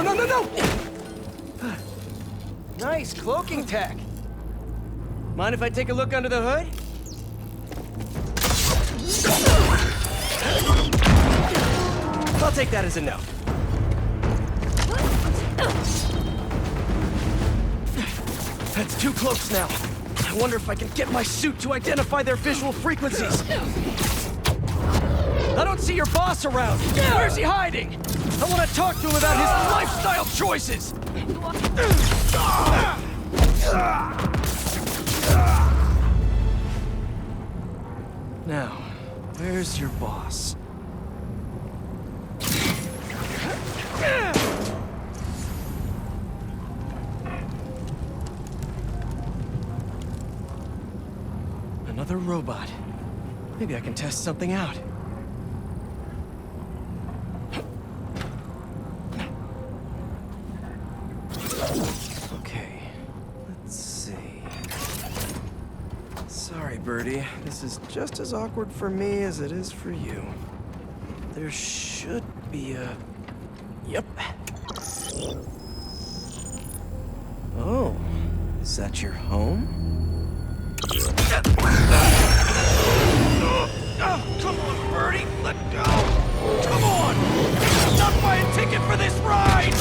no! Nice cloaking tech. Mind if I take a look under the hood? I'll take that as a no. That's too close now. I wonder if I can get my suit to identify their visual frequencies. I don't see your boss around. Where's he hiding? I want to talk to him about his lifestyle choices. Now, where's your boss? Another robot. Maybe I can test something out. Okay, let's see. Sorry, Birdie. This is just as awkward for me as it is for you. There should be a... Yep. Oh, is that your home? Oh, come on, Birdie! Let go! Come on! Not buy a ticket for this ride!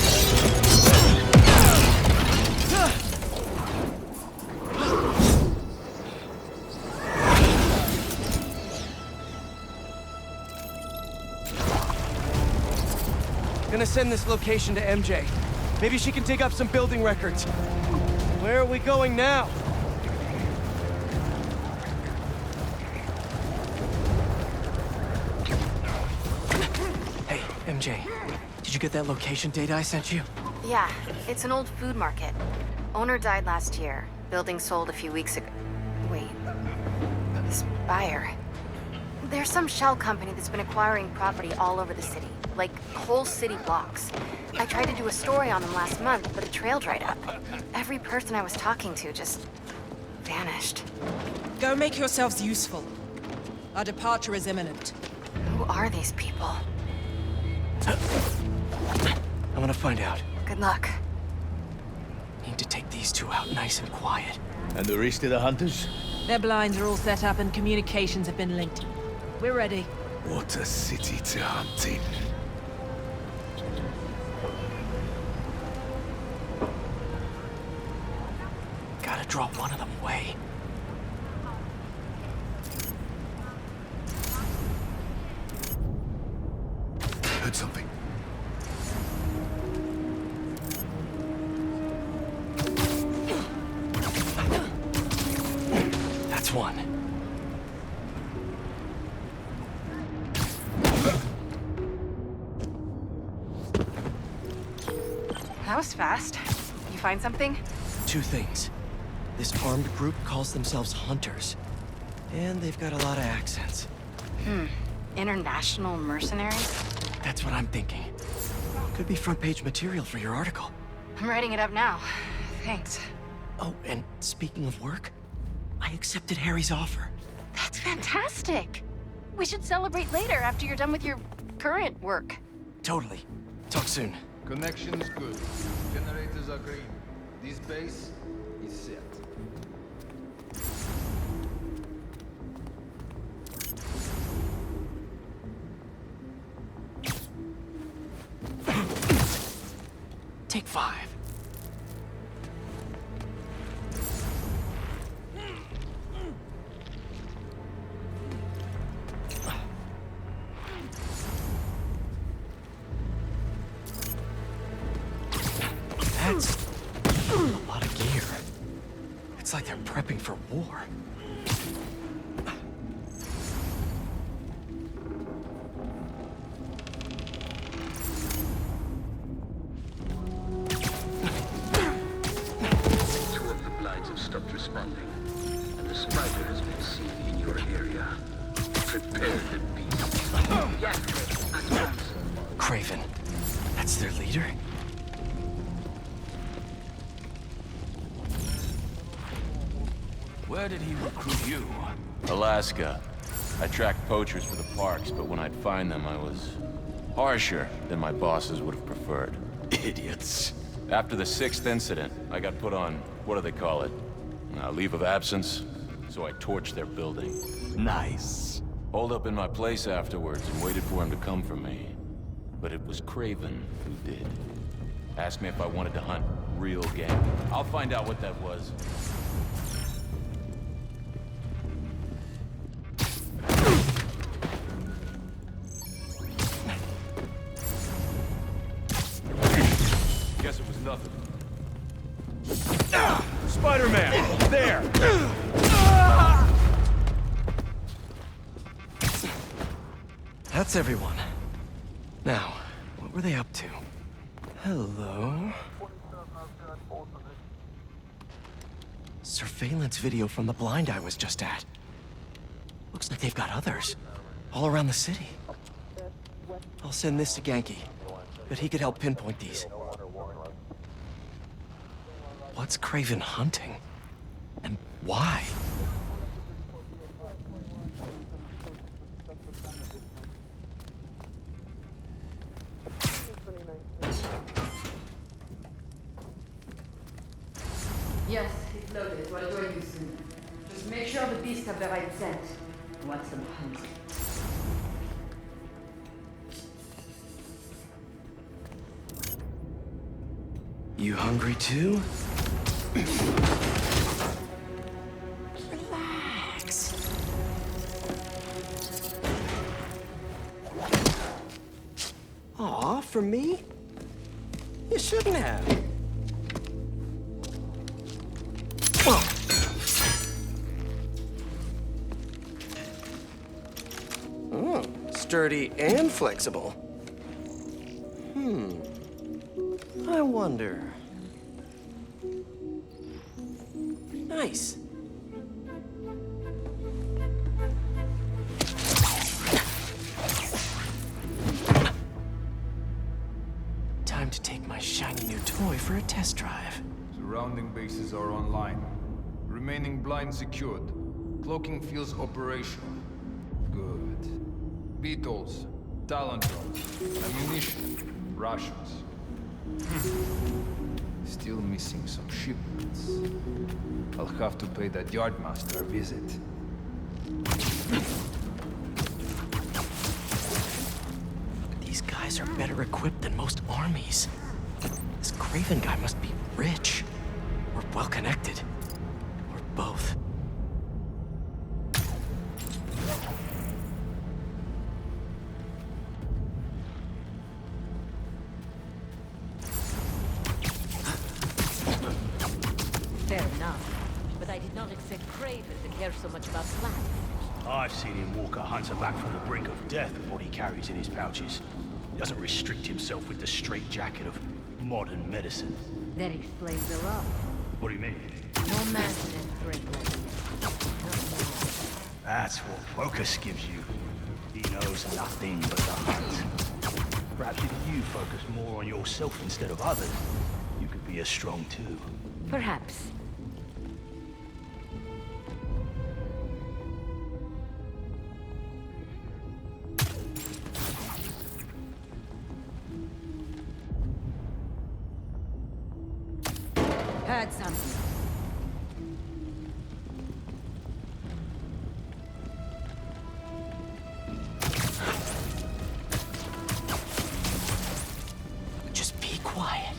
Gonna send this location to MJ. Maybe she can dig up some building records. Where are we going now? Hey, MJ. Did you get that location data I sent you? Yeah, it's an old food market. Owner died last year. Building sold a few weeks ago. Wait. This buyer. There's some shell company that's been acquiring property all over the city. Like, whole city blocks. I tried to do a story on them last month, but the trail dried up. Every person I was talking to just... vanished. Go make yourselves useful. Our departure is imminent. Who are these people? I'm gonna find out. Good luck. Need to take these two out nice and quiet. And the rest of the hunters? Their blinds are all set up and communications have been linked. We're ready. What a city to hunt in. Gotta draw one of them away. Heard something. That's one. That was fast. You find something? Two things. This armed group calls themselves Hunters. And they've got a lot of accents. International mercenaries? That's what I'm thinking. Could be front page material for your article. I'm writing it up now. Thanks. Oh, and speaking of work, I accepted Harry's offer. That's fantastic. We should celebrate later after you're done with your current work. Totally. Talk soon. Connection is good. Generators are green. This base is set. Take 5. That's a lot of gear. It's like they're prepping for war. Two of the blinds have stopped responding, and the spider has been seen in your area. Prepare the beast. Yes, advance. Craven. That's their leader? Where did he recruit you? Alaska. I tracked poachers for the parks, but when I'd find them, I was harsher than my bosses would have preferred. Idiots. After the 6th incident, I got put on, what do they call it? Leave of absence. So I torched their building. Nice. Holed up in my place afterwards and waited for him to come for me. But it was Craven who did. Asked me if I wanted to hunt real game. I'll find out what that was. Guess it was nothing. Spider-Man! There! That's everyone. Now, what were they up to? Hello? Surveillance video from the blind I was just at. Looks like they've got others. All around the city. I'll send this to Ganke. But he could help pinpoint these. What's Craven hunting? And why? Yes, it's loaded. We'll join you soon. Just make sure the beasts have the right scent. Want some hunting. You hungry too? Relax. Aw, for me? You shouldn't have. Oh, sturdy and flexible. I wonder. Nice. Time to take my shiny new toy for a test drive. Surrounding bases are online. Remaining blind secured. Cloaking fields operational. Good. Beetles, Talon drones, ammunition, rations. Still missing some shipments. I'll have to pay that Yardmaster a visit. These guys are better equipped than most armies. This Craven guy must be rich. Or well-connected. Or both. Fair enough. But I did not expect Craven to care so much about plans. I've seen him walk a hunter back from the brink of death with what he carries in his pouches. He doesn't restrict himself with the straitjacket of modern medicine. That explains a lot. What do you mean? No master in Greywood. That's what Focus gives you. He knows nothing but the hunt. Perhaps if you focus more on yourself instead of others, you could be as strong too. Perhaps. Heard something. Just be quiet.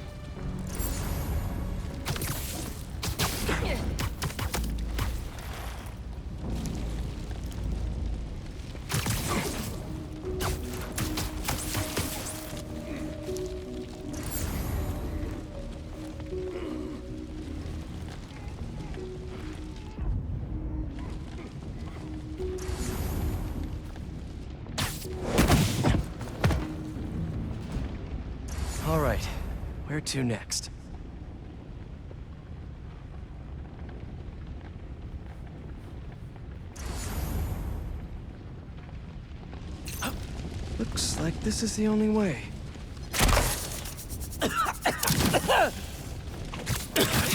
All right, where to next? Looks like this is the only way.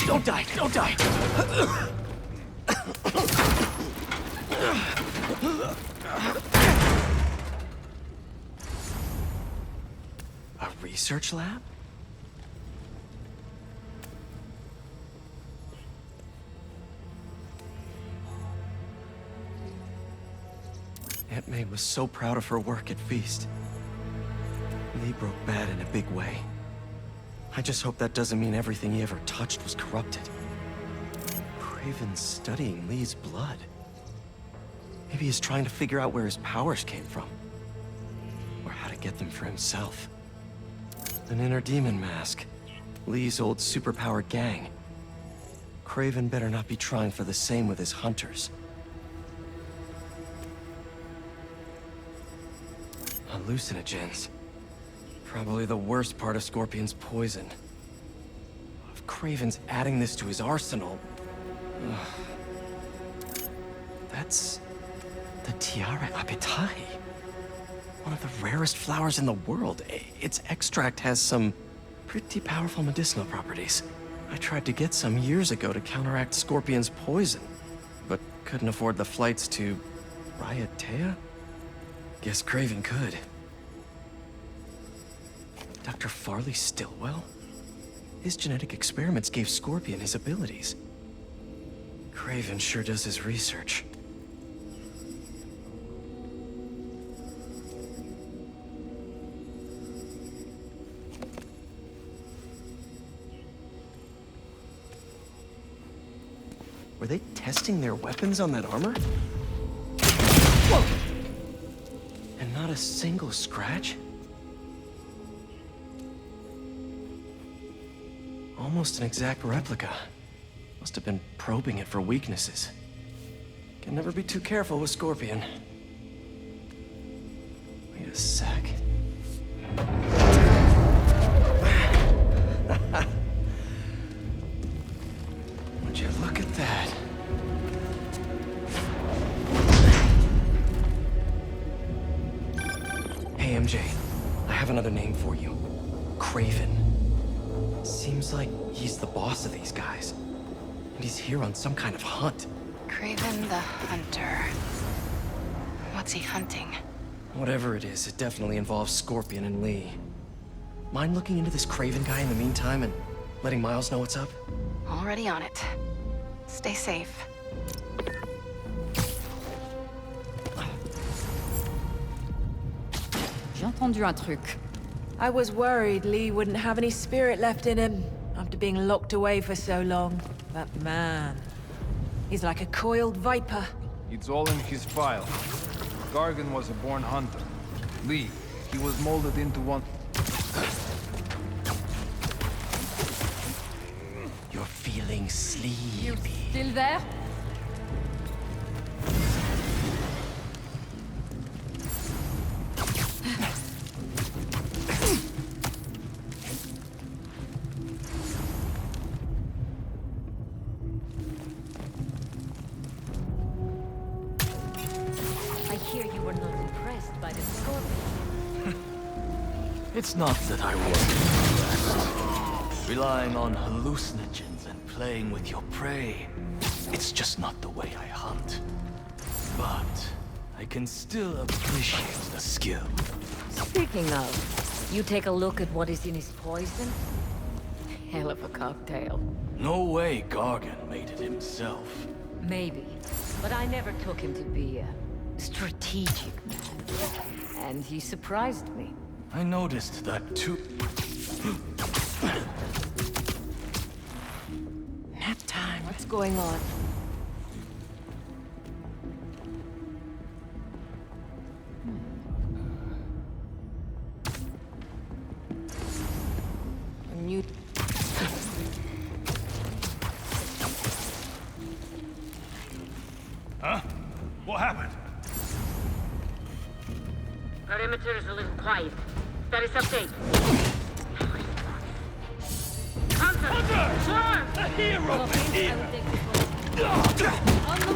Don't die, don't die! A research lab? Aunt May was so proud of her work at Feast. Lee broke bad in a big way. I just hope that doesn't mean everything he ever touched was corrupted. Kraven's studying Lee's blood. Maybe he's trying to figure out where his powers came from. Or how to get them for himself. An inner demon mask. Lee's old superpowered gang. Kraven better not be trying for the same with his hunters. Hallucinogens. Probably the worst part of Scorpion's poison. If Kraven's adding this to his arsenal... That's... the Tiara Apitai. One of the rarest flowers in the world. Its extract has some pretty powerful medicinal properties. I tried to get some years ago to counteract Scorpion's poison, but couldn't afford the flights to... Raiatea? Guess Kraven could. Dr. Farley Stillwell? His genetic experiments gave Scorpion his abilities. Kraven sure does his research. Were they testing their weapons on that armor? Whoa! And not a single scratch? Almost an exact replica. Must have been probing it for weaknesses. Can never be too careful with Scorpion. Wait a sec. Would you look at that? Hey, MJ. I have another name for you. Kraven. Seems like he's the boss of these guys. And he's here on some kind of hunt. Kraven the Hunter. What's he hunting? Whatever it is, it definitely involves Scorpion and Lee. Mind looking into this Kraven guy in the meantime and letting Miles know what's up? Already on it. Stay safe. J'ai entendu un truc. I was worried Lee wouldn't have any spirit left in him after being locked away for so long. That man. He's like a coiled viper. It's all in his file. Gargan was a born hunter. Lee, he was molded into one... You're feeling sleepy. Still there? I hear you were not impressed by the Scorpion. It's not that I wasn't impressed. Relying on hallucinogens and playing with your prey. It's just not the way I hunt. But I can still appreciate the skill. Speaking of, you take a look at what is in his poison? Hell of a cocktail. No way Gargan made it himself. Maybe, but I never took him to be a strategic man. And he surprised me. I noticed that too. Nap time. What's going on? A new... Huh? What happened? Perimeter is a little quiet. Status update. Hunter! Swarm! A hero! On the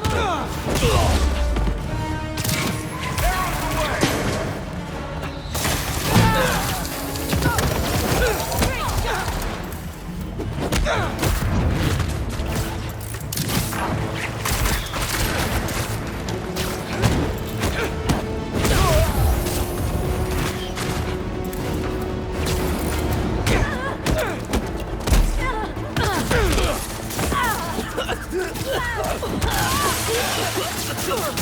move!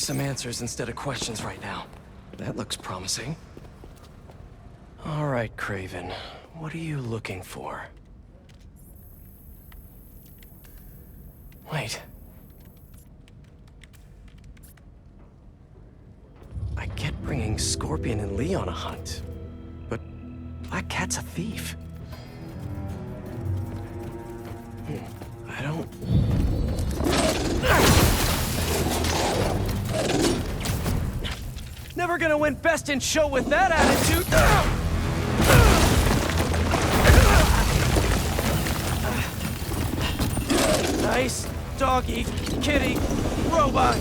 some answers instead of questions right now. That looks promising. All right, Kraven. What are you looking for? Wait. I get bringing Scorpion and Lee on a hunt, but Black Cat's a thief. I don't... Never gonna win Best in Show with that attitude! Nice doggy, kitty, robot!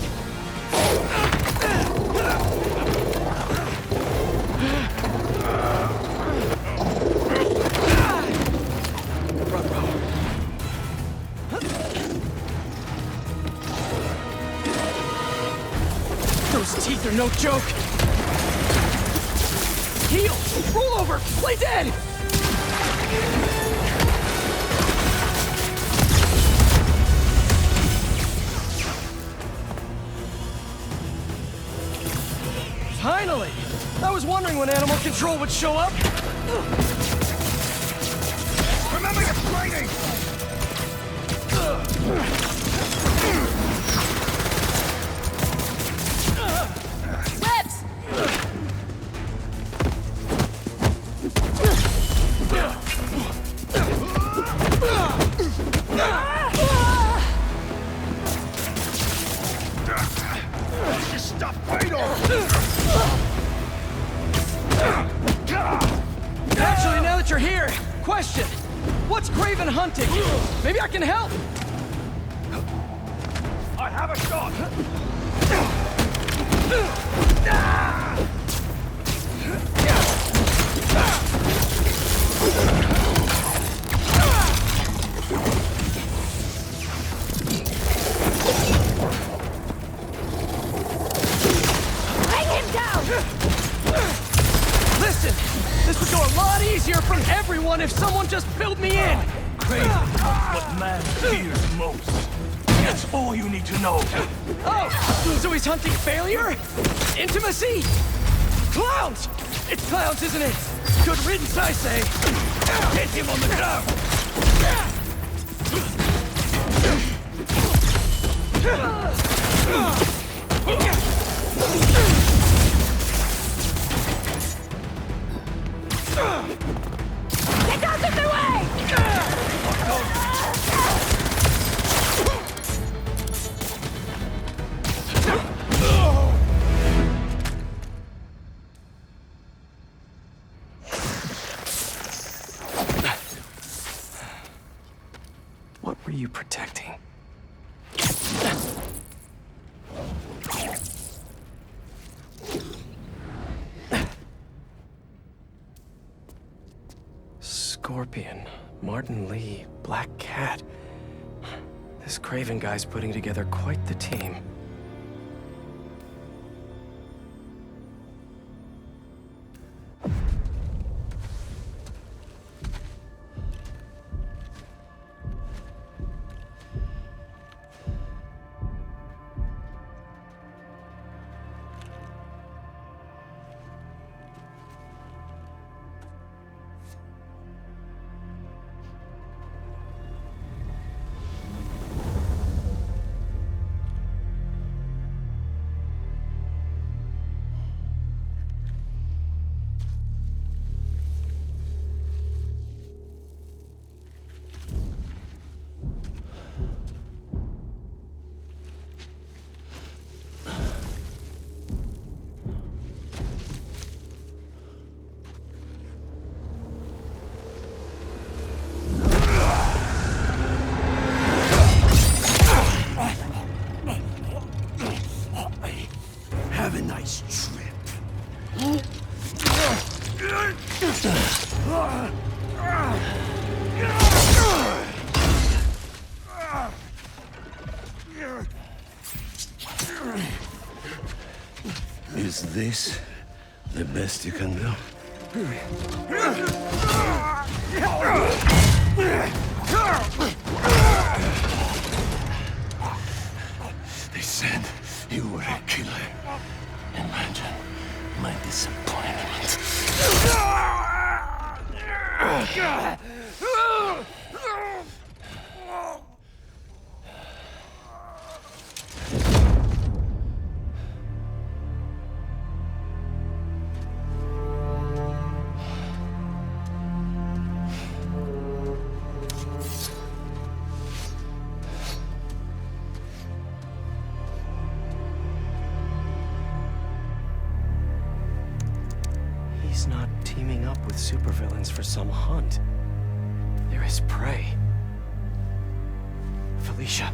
Those teeth are no joke! Heal! Roll over! Play dead! Finally! I was wondering when Animal Control would show up! Remember your training! Webs! Stop fighting! Actually, now that you're here, question! What's Kraven hunting? Maybe I can help! I have a shot! Bring him down! Listen! This would go a lot easier for everyone if someone just filled me in! Kraven, what man fears most. That's all you need to know. Oh! So he's hunting failure? Intimacy? Clowns! It's clowns, isn't it? Good riddance, I say! Hit him on the ground! Get out of the way! What were you protecting? Scorpion, Martin Lee, Black Cat. This Kraven guy's putting together quite the team. Have a nice trip. Is this the best you can do? They said You were a killer. Imagine my disappointment. He's not teaming up with supervillains for some hunt. They're his prey. Felicia.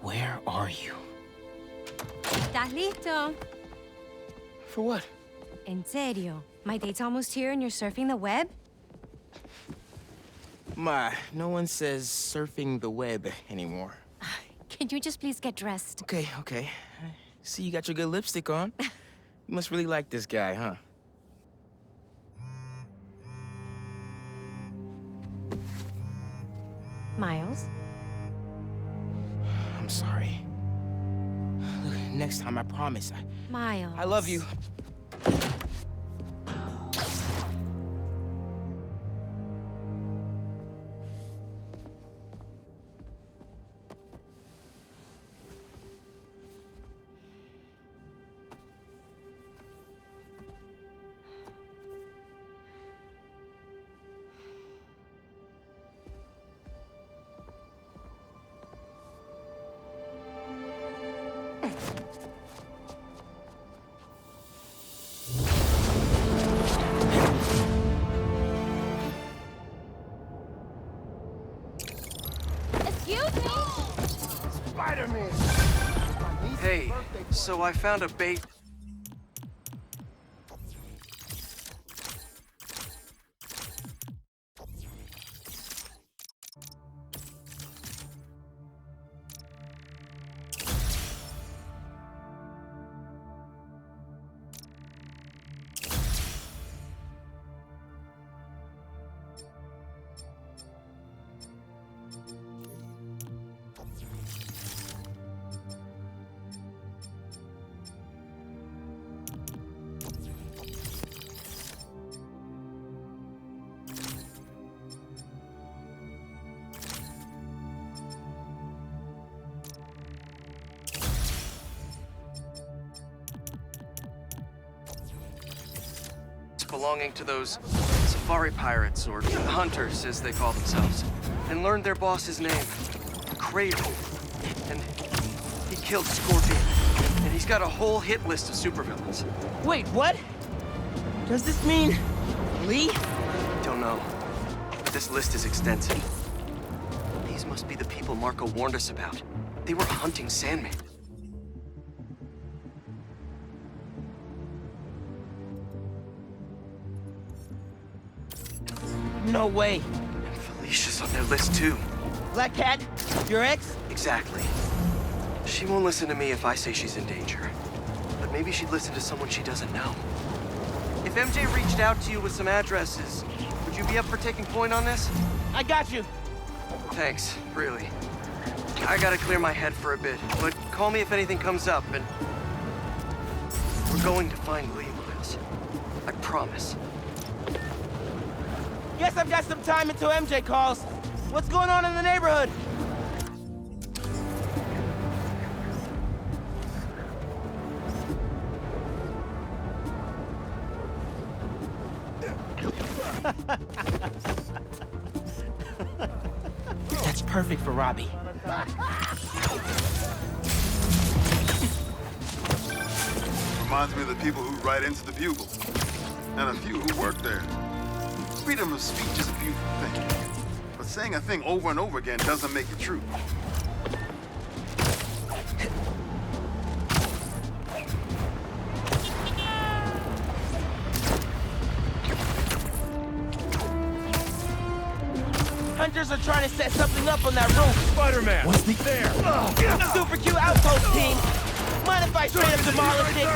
Where are you? ¿Estás listo? For what? En serio? My date's almost here and you're surfing the web? Ma, no one says surfing the web anymore. Can you just please get dressed? Okay, okay. See, you got your good lipstick on. You must really like this guy, huh? Miles? I'm sorry. Look, next time, I promise. Miles. I love you. Excuse me? Spider-Man! Hey, so I found a bait. Belonging to those safari pirates, or hunters, as they call themselves, and learned their boss's name, Kraven. And he killed Scorpion. And he's got a whole hit list of supervillains. Wait, what? Does this mean Lee? Don't know. This list is extensive. These must be the people Marco warned us about. They were hunting Sandman. No way. And Felicia's on their list too. Black Cat? Your ex? Exactly. She won't listen to me if I say she's in danger. But maybe she'd listen to someone she doesn't know. If MJ reached out to you with some addresses, would you be up for taking point on this? I got you. Thanks, really. I gotta clear my head for a bit, but call me if anything comes up, and... we're going to find Lee, Miles. I promise. Guess I've got some time until MJ calls. What's going on in the neighborhood? That's perfect for Robbie. Reminds me of the people who write into the Bugle, and a few who work there. Freedom of speech is a beautiful thing, but saying a thing over and over again doesn't make it true. hunters are trying to set something up on that roof. Spider-Man! What's the... There! Super cute outpost team! Mind if I straight up demolish it?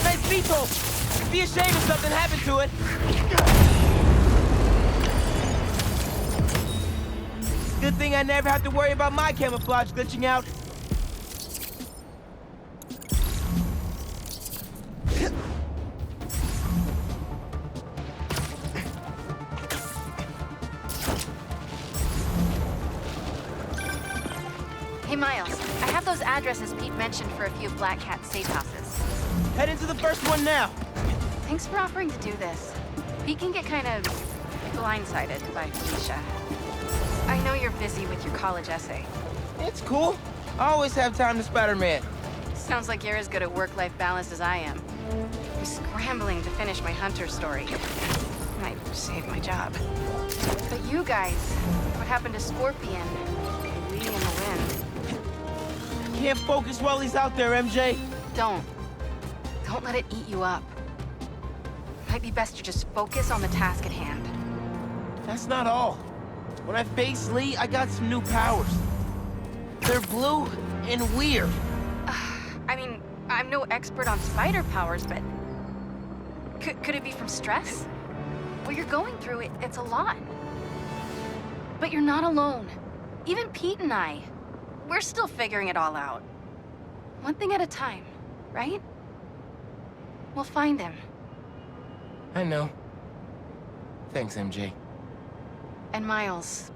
Nice beetle! Be ashamed if something happened to it. Good thing I never have to worry about my camouflage glitching out. Hey, Miles. I have those addresses Pete mentioned for a few Black Cat safe houses. Head into the first one now. Thanks for offering to do this. Pete can get kind of blindsided by Felicia. I know you're busy with your college essay. It's cool. I always have time to Spider-Man. Sounds like you're as good at work-life balance as I am. I'm scrambling to finish my Hunter story. Might save my job. But you guys, what happened to Scorpion? Lee in the wind. Can't focus while he's out there, MJ. Don't let it eat you up. Might be best to just focus on the task at hand. That's not all. When I face Lee, I got some new powers. They're blue and weird. I mean, I'm no expert on spider powers, but... Could it be from stress? What you're going through, it's a lot. But you're not alone. Even Pete and I, we're still figuring it all out. One thing at a time, right? We'll find him. I know. Thanks, MJ. And Miles,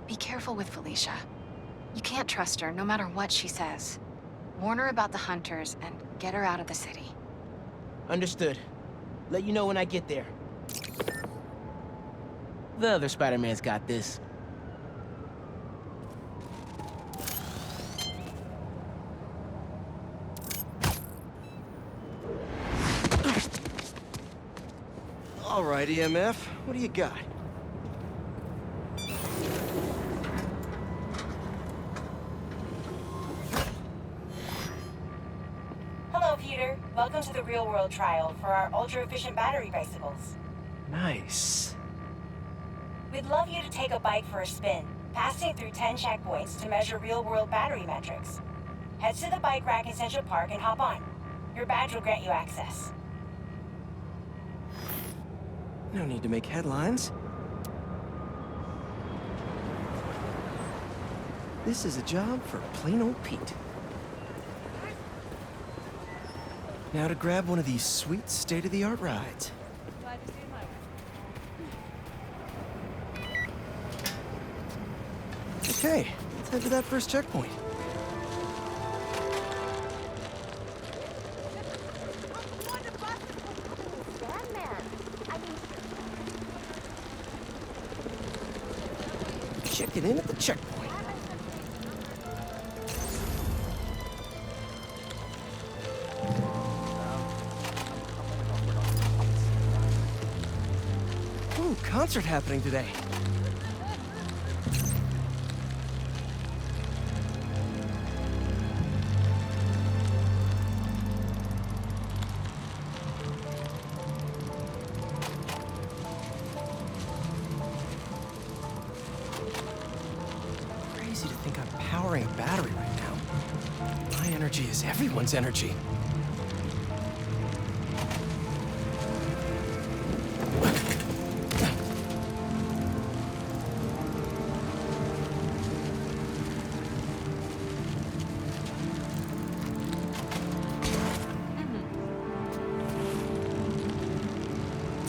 be careful with Felicia. You can't trust her, no matter what she says. Warn her about the Hunters and get her out of the city. Understood. Let you know when I get there. The other Spider-Man's got this. All right, EMF, what do you got? Hello, Peter. Welcome to the real-world trial for our ultra-efficient battery bicycles. Nice. We'd love you to take a bike for a spin, passing through 10 checkpoints to measure real-world battery metrics. Head to the bike rack in Central Park and hop on. Your badge will grant you access. No need to make headlines. This is a job for plain old Pete. Now to grab one of these sweet state-of-the-art rides. Okay, let's head to that first checkpoint. Checking in at the checkpoint. Ooh, concert happening today. Crazy to think I'm powering a battery right now. My energy is everyone's energy.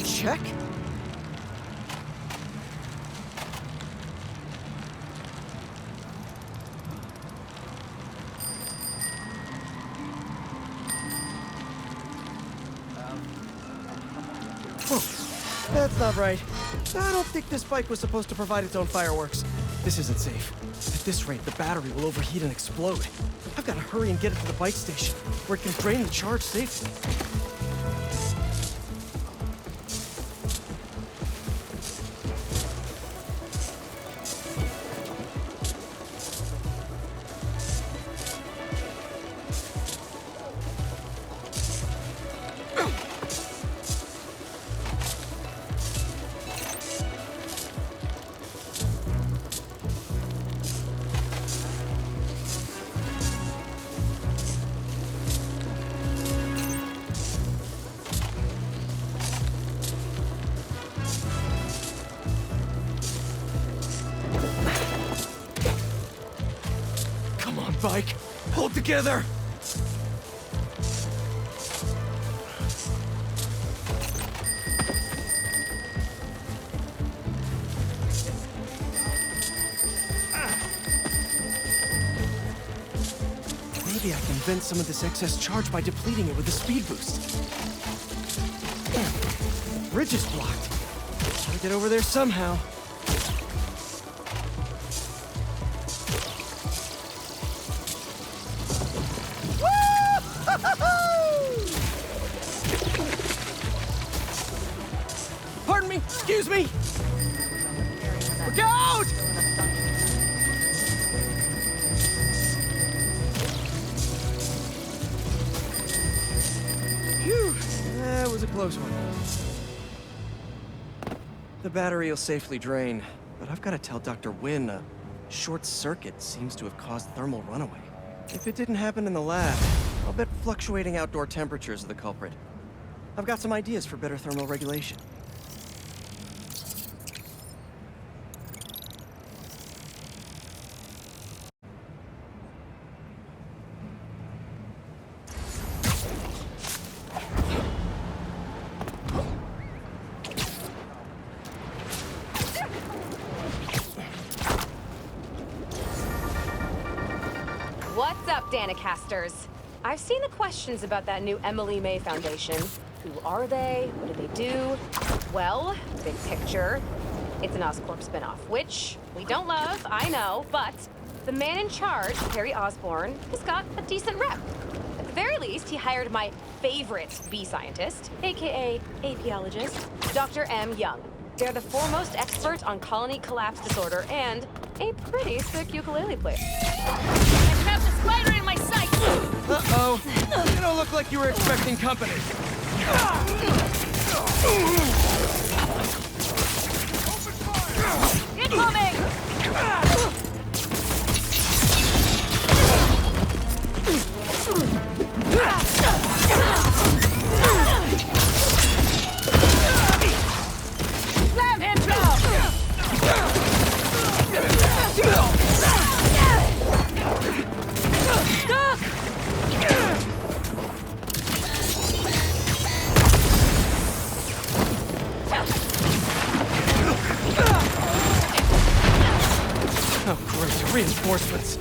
Check. Whoa, that's not right. I don't think this bike was supposed to provide its own fireworks. This isn't safe. At this rate, the battery will overheat and explode. I've got to hurry and get it to the bike station, where it can drain the charge safely. Bike, hold together! Maybe I can vent some of this excess charge by depleting it with a speed boost. Damn, the bridge is blocked. Gotta get over there somehow. Pardon me, excuse me! Look out! Phew, that was a close one. The battery will safely drain, but I've got to tell Dr. Wynn a short circuit seems to have caused thermal runaway. If it didn't happen in the lab, I'll bet fluctuating outdoor temperatures are the culprit. I've got some ideas for better thermal regulation. What's up, Danicasters? I've seen the questions about that new Emily May Foundation. Who are they? What do they do? Well, big picture, it's an Oscorp spinoff, which we don't love, I know, but the man in charge, Harry Osborn, has got a decent rep. At the very least, he hired my favorite bee scientist, aka apiologist, Dr. M. Young. They're the foremost expert on colony collapse disorder and a pretty sick ukulele player. I trapped a spider in my sight! Uh-oh. You don't look like you were expecting company. Incoming! Slam him down! Oh, great. Reinforcements.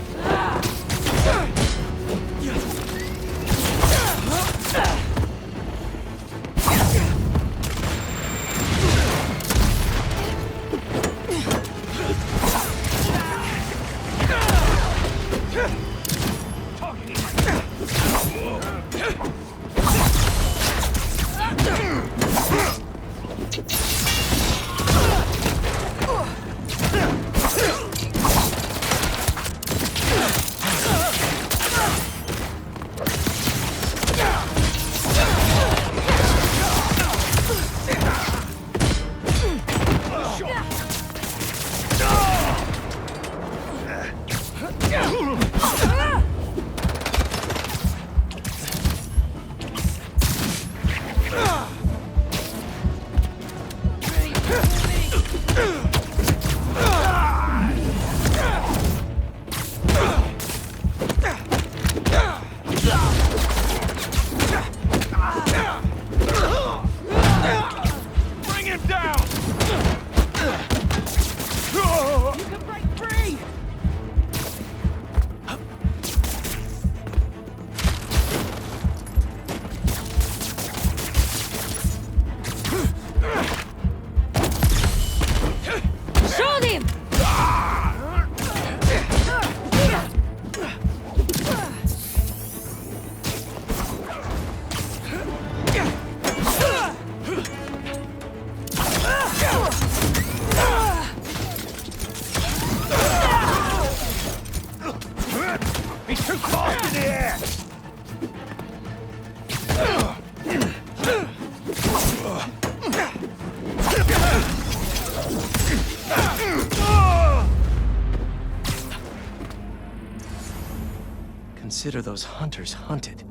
consider those hunters hunted.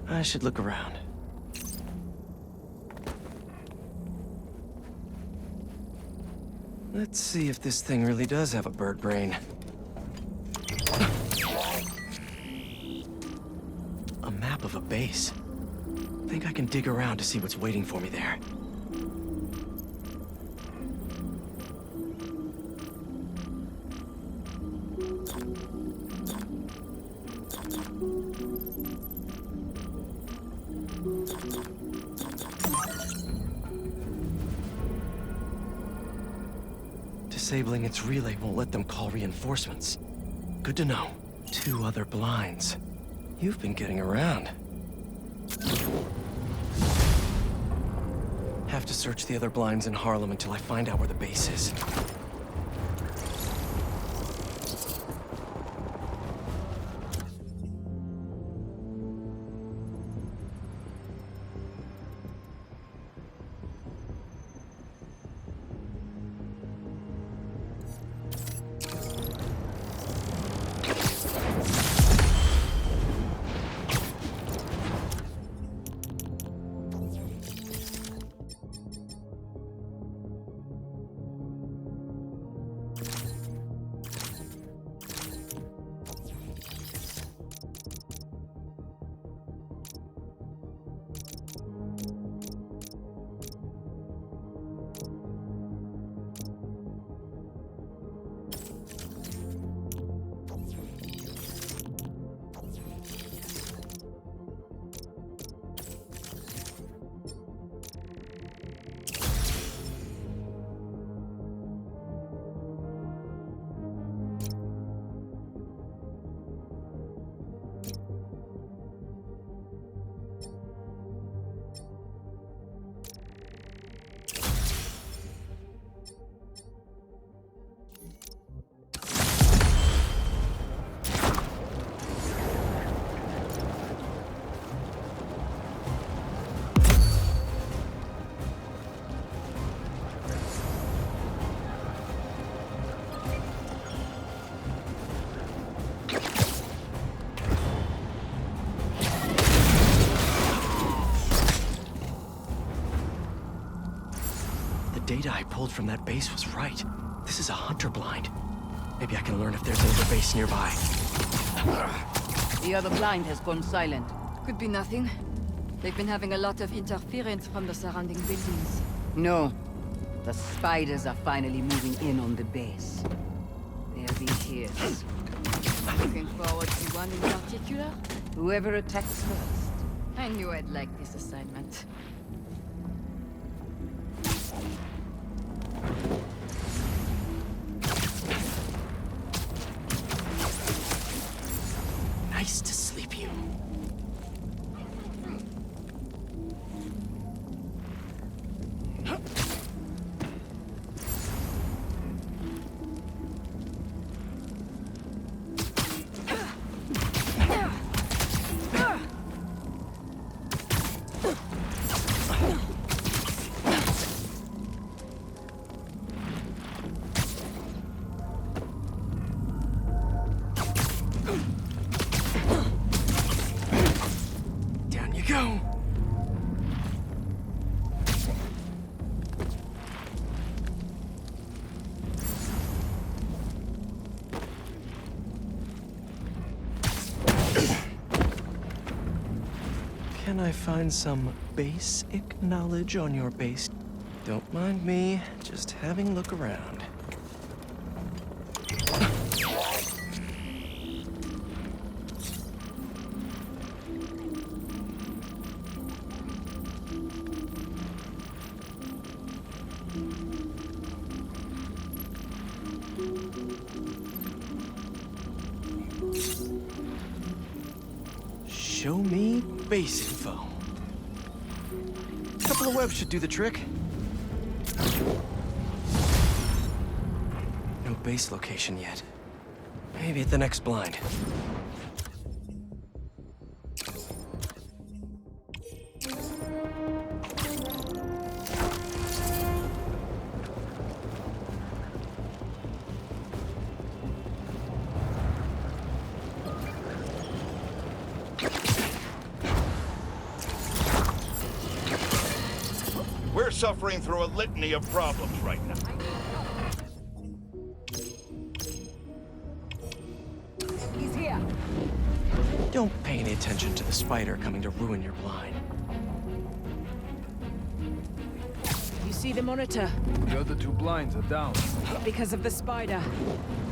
I should look around. Let's see if this thing really does have a bird brain. A map of a base. Think I can dig around to see what's waiting for me there. Disabling its relay won't let them call reinforcements. Good to know. 2 other blinds. You've been getting around. Have to search the other blinds in Harlem until I find out where the base is. Data I pulled from that base was right. This is a hunter blind. Maybe I can learn if there's another base nearby. The other blind has gone silent. Could be nothing. They've been having a lot of interference from the surrounding buildings. No. The spiders are finally moving in on the base. They'll be here soon. Looking forward to one in particular? Whoever attacks first. I knew I'd like this assignment. Nice to sleep you. Go! Can I find some basic knowledge on your base? Don't mind me, just having a look around. Show me base info. Couple of webs should do the trick. No base location yet. Maybe at the next blind. We're suffering through a litany of problems right now. He's here. Don't pay any attention to the spider coming to ruin your blind. You see the monitor? The other two blinds are down. Because of the spider.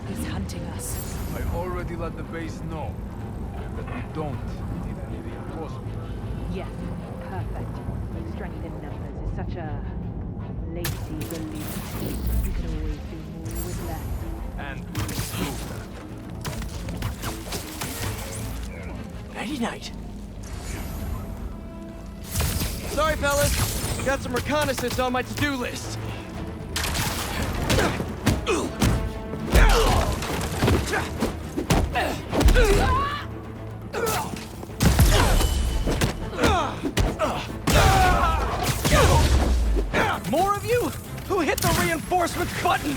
He's hunting us. I already let the base know. But we don't need anything impossible. Yes, perfect. Strength in numbers is such a lazy belief. You can always do more with less. And we'll prove that. Nighty-night. Sorry, fellas. Got some reconnaissance on my to-do list. More of you? Who hit the reinforcements button?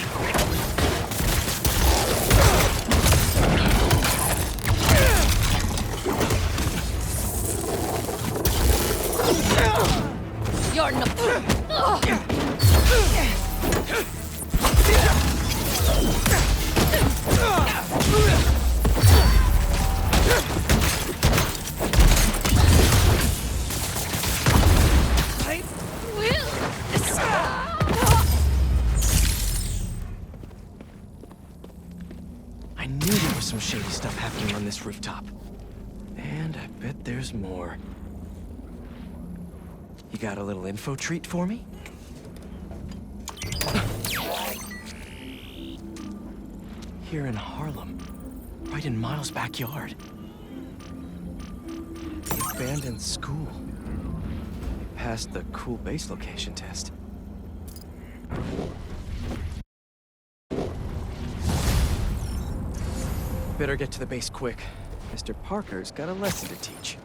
You're not. I knew there was some shady stuff happening on this rooftop. And I bet there's more. You got a little info treat for me? Here in Harlem, right in Miles' backyard. The abandoned school. They passed the cool base location test. Better get to the base quick. Mr. Parker's got a lesson to teach.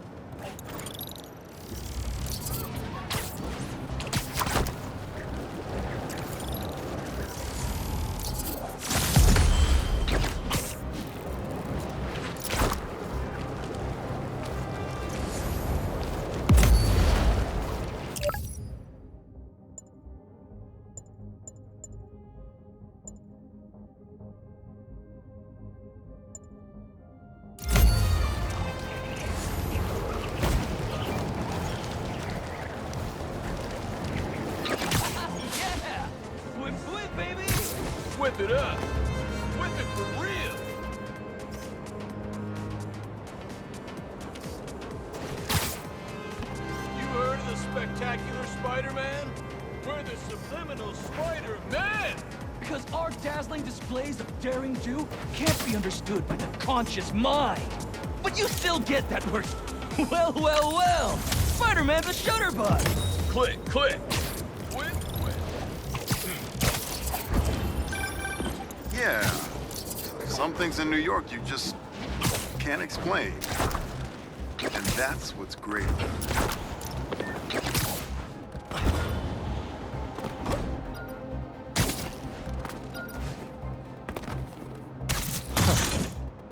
Whip it up! Whip it for real! You heard of the Spectacular Spider-Man? We're the Subliminal Spider-Man! Because our dazzling displays of daring do can't be understood by the conscious mind. But you still get that we're... Well, well, well! Spider-Man's a shutterbug! Click, click! Yeah. Some things in New York you just can't explain. And that's what's great.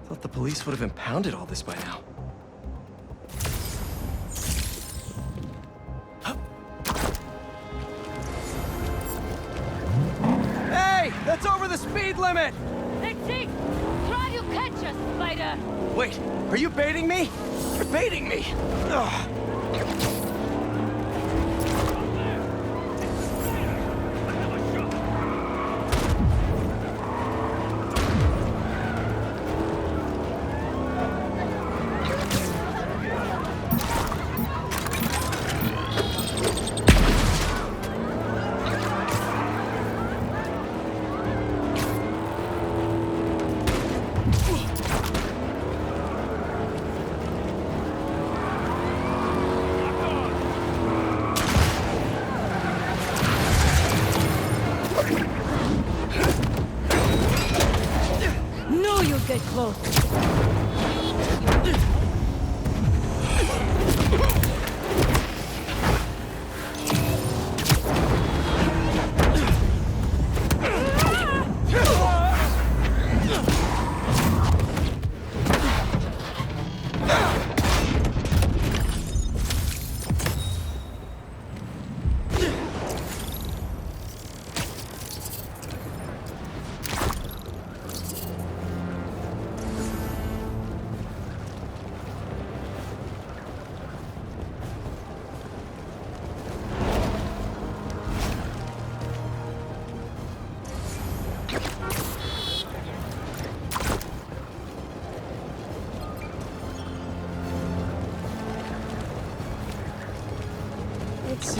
Thought the police would have impounded all this by now. Hey! That's over the speed limit! Let's see! Try to catch us, Spider! Wait, are you baiting me? You're baiting me! Ugh. You'll get close.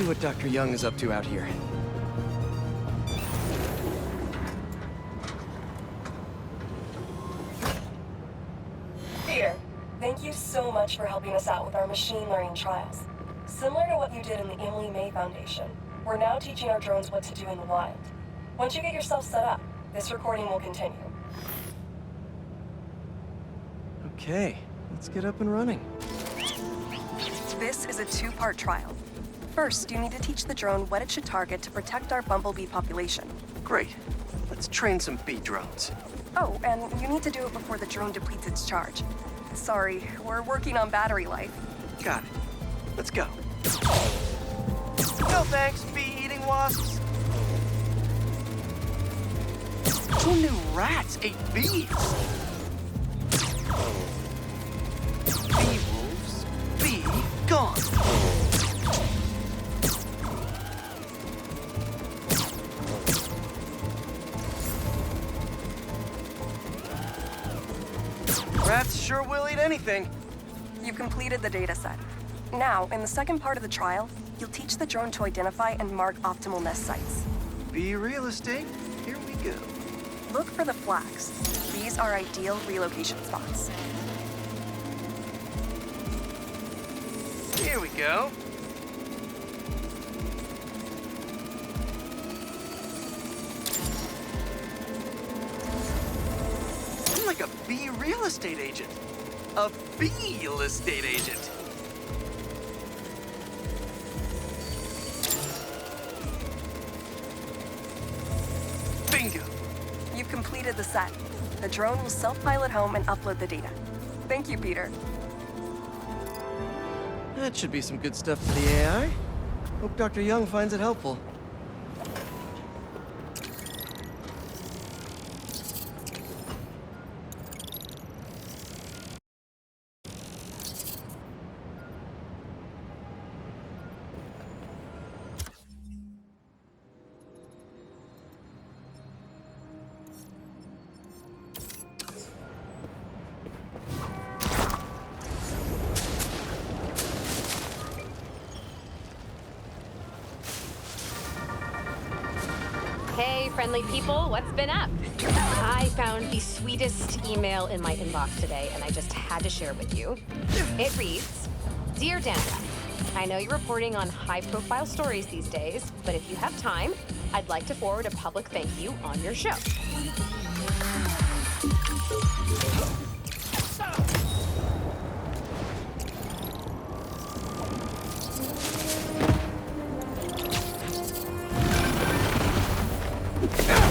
see what Dr. Young is up to out here. Peter, thank you so much for helping us out with our machine learning trials. Similar to what you did in the Emily May Foundation, we're now teaching our drones what to do in the wild. Once you get yourself set up, this recording will continue. Okay, let's get up and running. This is a two-part trial. First, you need to teach the drone what it should target to protect our bumblebee population. Great. Let's train some bee drones. Oh, and you need to do it before the drone depletes its charge. Sorry, we're working on battery life. Got it. Let's go. No thanks, bee-eating wasps. Who knew rats ate bees? Bee wolves, bee gone. Rats sure will eat anything. You've completed the data set. Now, in the second part of the trial, you'll teach the drone to identify and mark optimal nest sites. Bee real estate, here we go. Look for the flags. These are ideal relocation spots. Here we go. I'm like a bee real estate agent. A bee real estate agent. Bingo. You've completed the set. The drone will self-pilot home and upload the data. Thank you, Peter. That should be some good stuff for the AI. Hope Dr. Young finds it helpful. Hey, friendly people, what's been up? I found the sweetest email in my inbox today, and I just had to share it with you. It reads, Dear Danica, I know you're reporting on high-profile stories these days, but if you have time, I'd like to forward a public thank you on your show.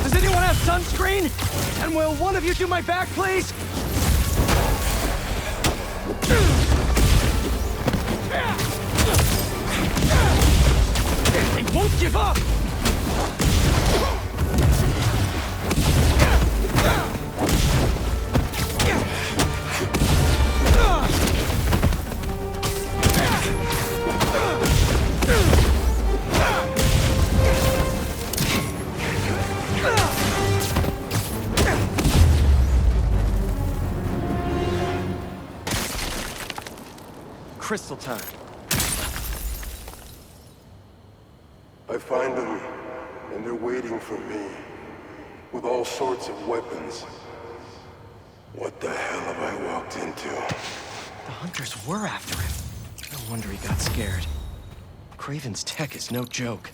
Does anyone have sunscreen? And will one of you do my back, please? They won't give up! Crystal time. I find them, and they're waiting for me, with all sorts of weapons. What the hell have I walked into? The hunters were after him. No wonder he got scared. Kraven's tech is no joke.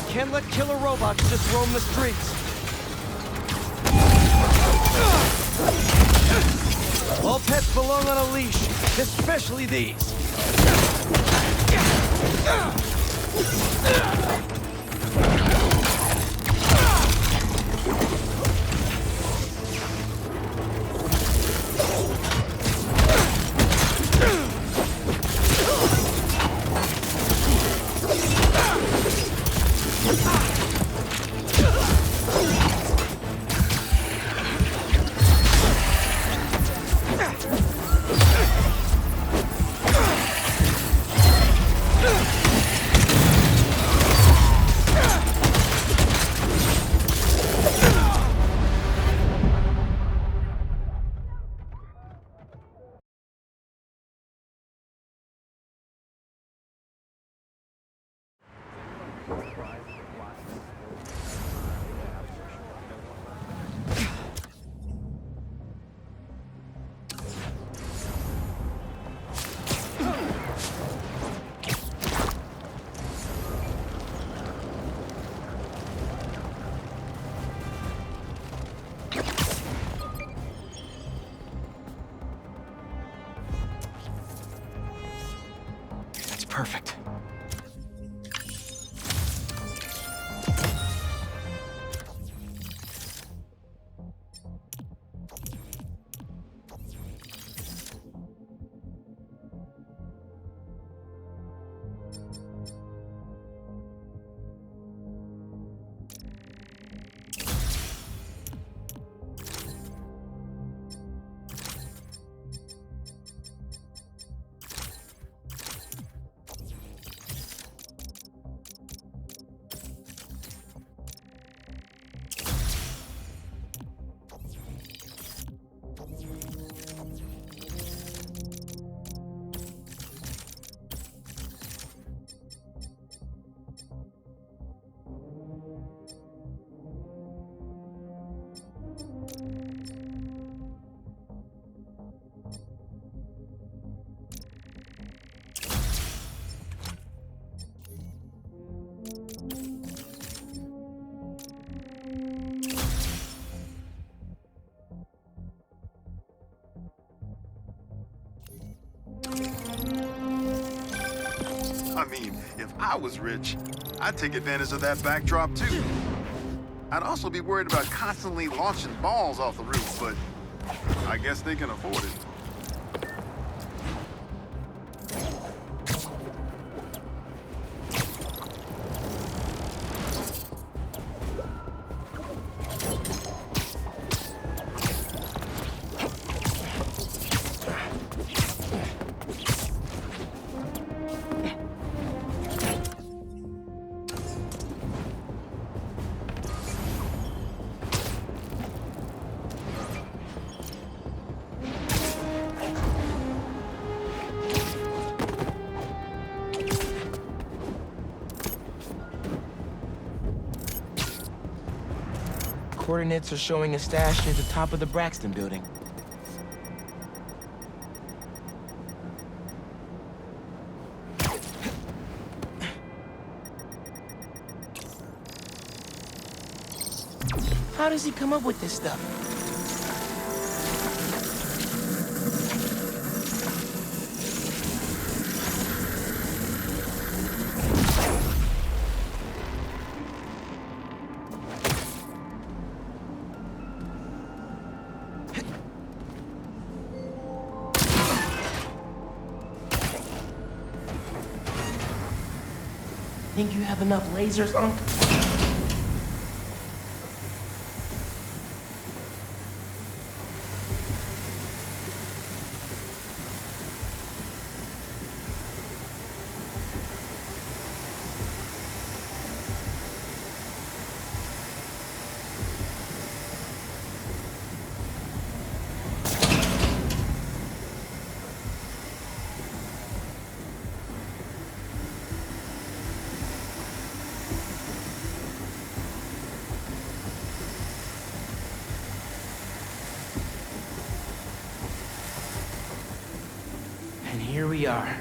Can't let killer robots just roam the streets. All pets belong on a leash, especially these. Perfect. I mean, if I was rich, I'd take advantage of that backdrop too. I'd also be worried about constantly launching balls off the roof, but I guess they can afford it. Coordinates are showing a stash near the top of the Braxton building. How does he come up with this stuff? Think you have enough lasers, Unc? And here we are.